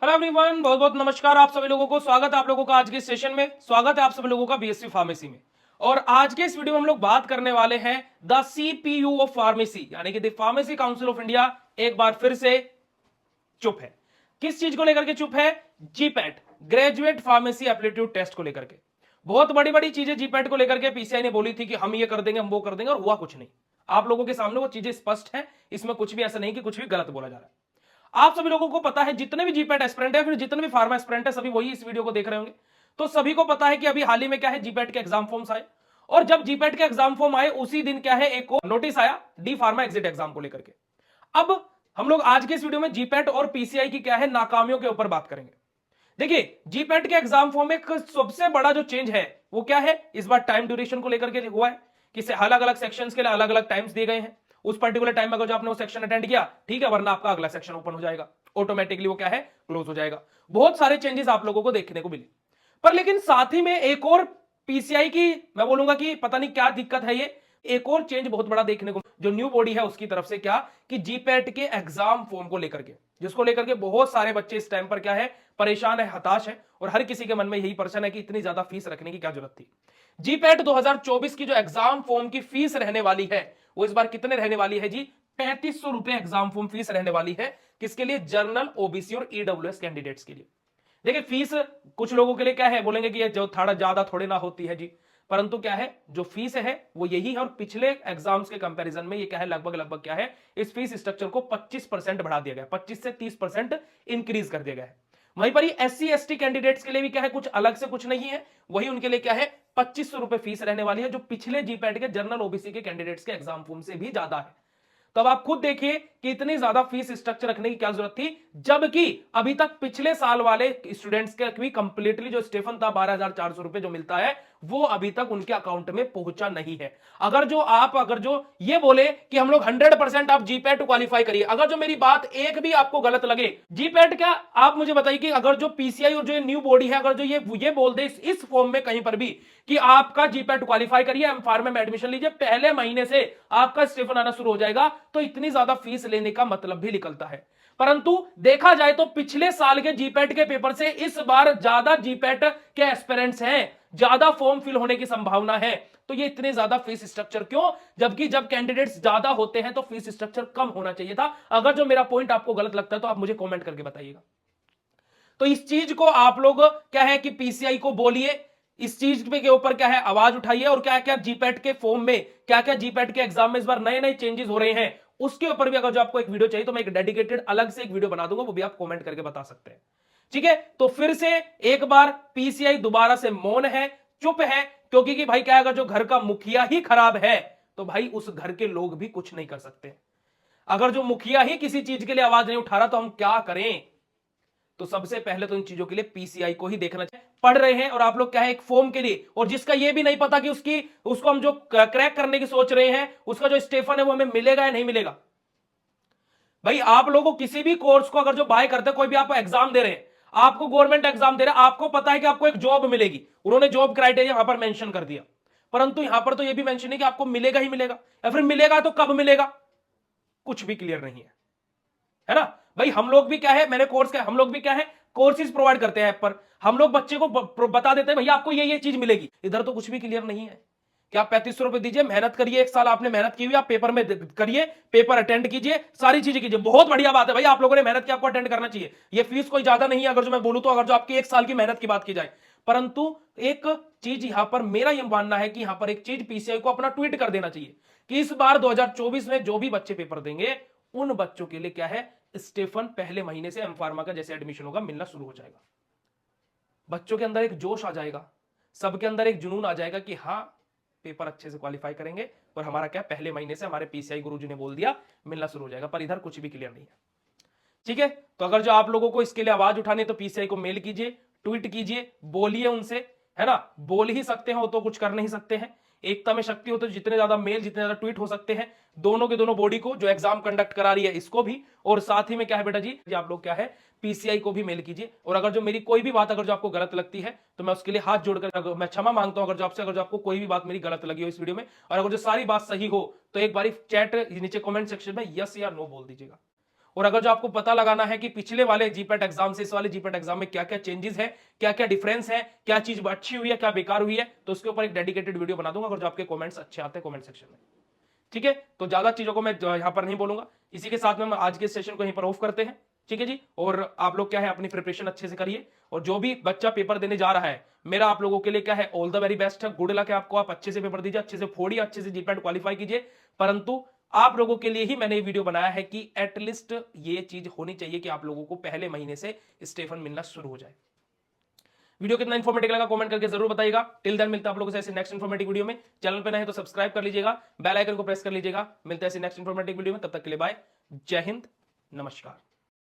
Hello everyone, बहुत बहुत नमस्कार आप सभी लोगों को। स्वागत है आप लोगों का आज के सेशन में। स्वागत है आप सभी लोगों का बीएससी फार्मेसी में। और आज के इस वीडियो में हम लोग बात करने वाले हैं द सीपीयू ऑफ फार्मेसी, यानी कि the pharmacy council of India एक बार फिर से चुप है। किस चीज को लेकर के चुप है? GPAT, graduate pharmacy aptitude test को लेकर के। बहुत बड़ी बड़ी चीजें जीपैट को लेकर के पीसीआई ने बोली थी कि हम ये कर देंगे, हम वो कर देंगे, और हुआ कुछ नहीं। आप लोगों के सामने वो चीजें स्पष्ट है, इसमें कुछ भी ऐसा नहीं कि कुछ भी गलत बोला जा रहा है। आप सभी लोगों को पता है, जितने भी जीपैट एस्पिरेंट है, फिर जितने भी फार्मा एस्पिरेंट है, सभी वही इस वीडियो को देख रहे होंगे। तो सभी को पता है कि अभी हाल ही में क्या है, जीपैट के एग्जाम फॉर्म्स आए। और जब जीपैट के एग्जाम फॉर्म आए उसी दिन क्या है, एक नोटिस आया डी फार्मा एग्जिट एग्जाम को लेकर के। अब हम लोग आज के इस वीडियो में जीपैट और पीसीआई की क्या है नाकामियों के ऊपर बात करेंगे। देखिए, जीपैट के एग्जाम फॉर्म में सबसे बड़ा जो चेंज है वो क्या है, इस बार टाइम ड्यूरेशन को लेकर के हुआ है कि अलग अलग सेक्शंस के लिए अलग अलग टाइम्स दिए गए हैं। उस पर्टिकुलर टाइम में अगर जो आपने वो सेक्शन अटेंड किया, ठीक है, वरना आपका अगला सेक्शन ओपन हो जाएगा, ऑटोमेटिकली वो क्या है, क्लोज हो जाएगा। बहुत सारे चेंजेस आप लोगों को देखने को मिले। पर लेकिन साथ ही में एक और पीसीआई की, मैं बोलूंगा कि पता नहीं क्या दिक्कत है, ये एक और चेंज बहुत बड़ा देखने को जो न्यू बॉडी है उसकी तरफ से, क्या कि जीपैट के एग्जाम फॉर्म को लेकर के, जिसको लेकर के बहुत सारे बच्चे इस टाइम पर क्या है, परेशान है, हताश है, और हर किसी के मन में यही प्रश्न है कि इतनी ज्यादा फीस रखने की क्या जरूरत थी। जीपैट 2024 की जो एग्जाम फॉर्म की फीस रहने वाली है वो इस बार कितने रहने वाली है जी? 3500 रुपए एग्जाम फॉर्म फीस रहने वाली है। किसके लिए? जनरल, ओबीसी और ईडब्ल्यूएस कैंडिडेट्स के लिए। देखिए, फीस कुछ लोगों के लिए क्या है, बोलेंगे कि ये जो थोड़ा ज्यादा थोड़े ना होती है जी, परंतु क्या है, जो फीस है वो यही है। और पिछले एग्जाम्स के कंपैरिजन में ये क्या है, लगभग लगभग क्या है, इस फीस स्ट्रक्चर को 25% बढ़ा दिया गया, 25 से 30% इंक्रीज कर दिया गया है। वहीं पर एससी एसटी कैंडिडेट्स के लिए भी क्या है, कुछ अलग से कुछ नहीं है, वही उनके लिए क्या है, 2500 रुपए फीस रहने वाली है, जो पिछले जीपैट के जनरल ओबीसी के कैंडिडेट्स के एग्जाम फॉर्म से भी ज्यादा है। तो अब आप खुद देखिए कि इतनी ज्यादा फीस स्ट्रक्चर रखने की क्या जरूरत थी, जबकि अभी तक पिछले साल वाले स्टूडेंट्स के भी कंप्लीटली जो स्टेफन था 12,400 रुपए जो मिलता है वो अभी तक उनके अकाउंट में पहुंचा नहीं है। अगर जो ये बोले कि हम लोग 100% आप जीपैट क्वालिफाई करिए, अगर जो मेरी बात एक भी आपको गलत लगे, जीपैट क्या, आप मुझे बताइए कि अगर जो पीसीआई और जो न्यू बॉडी है, अगर जो ये बोल दे इस फॉर्म में कहीं पर भी कि आपका जीपैट क्वालिफाई करिए, एम फार्मा में एडमिशन लीजिए, पहले महीने से आपका स्टेफन आना शुरू हो जाएगा, तो इतनी ज्यादा फीस लेने का मतलब भी निकलता है। परंतु देखा जाए तो पिछले साल के जीपैट के पेपर से इस बार ज्यादा जीपैट के एस्पिरेंट्स हैं, ज्यादा फॉर्म फिल होने की संभावना है। तो ये इतने ज्यादा फीस स्ट्रक्चर क्यों, जबकि जब कैंडिडेट्स ज्यादा होते हैं तो फीस स्ट्रक्चर कम होना चाहिए था। अगर जो मेरा पॉइंट आपको गलत लगता है तो आप मुझे कमेंट करके बताइएगा। तो इस चीज को आप लोग क्या है कि पीसीआई को बोलिए, इस चीज के ऊपर क्या है, आवाज उठाइए, और क्या क्या जीपैट के फॉर्म में, क्या क्या जीपैट के एग्जाम में इस बार नए नए चेंजेस हो रहे हैं, उसके ऊपर भी अगर जो आपको एक वीडियो चाहिए तो मैं एक डेडिकेटेड अलग से एक वीडियो बना दूंगा, वो भी आप कमेंट करके बता सकते हैं। ठीक है, तो फिर से एक बार पीसीआई दोबारा से मौन है, चुप है, क्योंकि कि भाई क्या, अगर जो घर का मुखिया ही खराब है तो भाई उस घर के लोग भी कुछ नहीं कर सकते। अगर जो मुखिया ही किसी चीज के लिए आवाज नहीं उठा रहा तो हम क्या करें? तो सबसे पहले तो इन चीजों के लिए पीसीआई को ही देखना चाहिए। पढ़ रहे हैं और आप लोग क्या है, एक फॉर्म के लिए, और जिसका ये भी नहीं पता कि उसको हम जो क्रैक करने की सोच रहे हैं, उसका जो स्टेफन है वो हमें मिलेगा या नहीं मिलेगा। भाई आप लोगों किसी भी कोर्स को अगर जो बाय करते हैं, कोई भी आप एग्जाम दे रहे हैं, आपको गवर्नमेंट एग्जाम दे रहे हैं, आपको पता है कि आपको एक जॉब मिलेगी, उन्होंने जॉब क्राइटेरिया यहां पर मेंशन कर दिया, परंतु यहां पर तो यह भी मेंशन है कि आपको मिलेगा ही मिलेगा, या फिर मिलेगा तो कब मिलेगा, कुछ भी क्लियर नहीं है ना। भाई हम लोग भी क्या है, मैंने कोर्स क्या, हम लोग भी क्या है, कोर्सेज प्रोवाइड करते हैं ऐप पर, हम लोग बच्चे को बता देते हैं भैया आपको ये चीज मिलेगी, इधर तो कुछ भी क्लियर नहीं है कि आप 3500 रुपए दीजिए, मेहनत करिए, एक साल आपने मेहनत की हुई, आप पेपर में करिए, पेपर अटेंड कीजिए, सारी चीजें कीजिए, बहुत बढ़िया बात है भाई, आप लोगों ने मेहनत की, आपको अटेंड करना चाहिए, ये फीस कोई ज्यादा नहीं है अगर जो मैं बोलूं तो, अगर जो आपकी एक साल की मेहनत की बात की जाए। परंतु एक चीज यहां पर मेरा यह मानना है कि यहां पर एक चीज पीसीआई को अपना ट्वीट कर देना चाहिए कि इस बार 2024 में जो भी बच्चे पेपर देंगे उन बच्चों के लिए क्या है, स्टेफन पहले महीने से एम फार्मा का जैसे एडमिशन होगा मिलना शुरू हो जाएगा। बच्चों के अंदर एक जोश आ जाएगा, सबके अंदर एक जुनून आ जाएगा कि हाँ पेपर अच्छे से क्वालिफाई करेंगे, और हमारा क्या, पहले महीने से हमारे पीसीआई गुरुजी ने बोल दिया मिलना शुरू हो जाएगा। पर इधर कुछ भी क्लियर नहीं है। ठीक है, तो अगर जो आप लोगों को इसके लिए आवाज उठानी तो पीसीआई को मेल कीजिए, ट्वीट कीजिए, बोलिए उनसे, है ना, बोल ही सकते हैं, वो तो कुछ कर नहीं सकते हैं। एकता में शक्ति हो, तो जितने ज्यादा मेल, जितने ज्यादा ट्वीट हो सकते हैं, दोनों के दोनों बॉडी को, जो एग्जाम कंडक्ट करा रही है इसको भी, और साथ ही में क्या है बेटा जी, आप लोग क्या है, पीसीआई को भी मेल कीजिए। और अगर जो मेरी कोई भी बात अगर जो आपको गलत लगती है तो मैं उसके लिए हाथ जोड़कर मैं क्षमा मांगता हूं, अगर जो आपको कोई भी बात मेरी गलत लगी हो इस वीडियो में, और अगर जो सारी बात सही हो तो एक बारी चैट नीचे कमेंट सेक्शन में यस या नो बोल दीजिएगा। और अगर जो आपको पता लगाना है कि पिछले वाले जीपैट एग्जाम से इस वाले जीपैट एग्जाम में क्या क्या चेंजेस है, क्या क्या डिफरेंस है, क्या चीज अच्छी हुई है, क्या बेकार हुई है, तो उसके ऊपर एक डेडिकेटेड वीडियो बना दूंगा अगर जो आपके कमेंट्स अच्छे आते हैं कमेंट सेक्शन में। ठीक है, तो ज्यादा चीजों को मैं यहां पर नहीं बोलूंगा। इसी के साथ में हम आज के सेशन को यहीं पर ऑफ करते हैं। ठीक है जी, और आप लोग क्या है अपनी प्रिपरेशन अच्छे से करिए, और जो भी बच्चा पेपर देने जा रहा है मेरा आप लोगों के लिए क्या है, ऑल द वेरी बेस्ट है, गुड लक है आपको। आप अच्छे से पेपर दीजिए, अच्छे से फोड़िए, अच्छे से जीपैट क्वालिफाई कीजिए। परंतु आप लोगों के लिए ही मैंने ये वीडियो बनाया है कि एटलीस्ट ये चीज होनी चाहिए कि आप लोगों को पहले महीने से स्टेफन मिलना शुरू हो जाए। वीडियो कितना इन्फॉर्मेटिव लगा कमेंट करके जरूर बताइएगा। टिल देन मिलता है आप लोगों से ऐसे नेक्स्ट इन्फॉर्मेटिव वीडियो में। चैनल पे नए हैं तो सब्सक्राइब कर लीजिएगा, बेल आइकन को प्रेस कर लीजिएगा। मिलते हैं ऐसे नेक्स्ट इन्फॉर्मेटिव वीडियो में, तब तक के लिए बाय, जय हिंद, नमस्कार।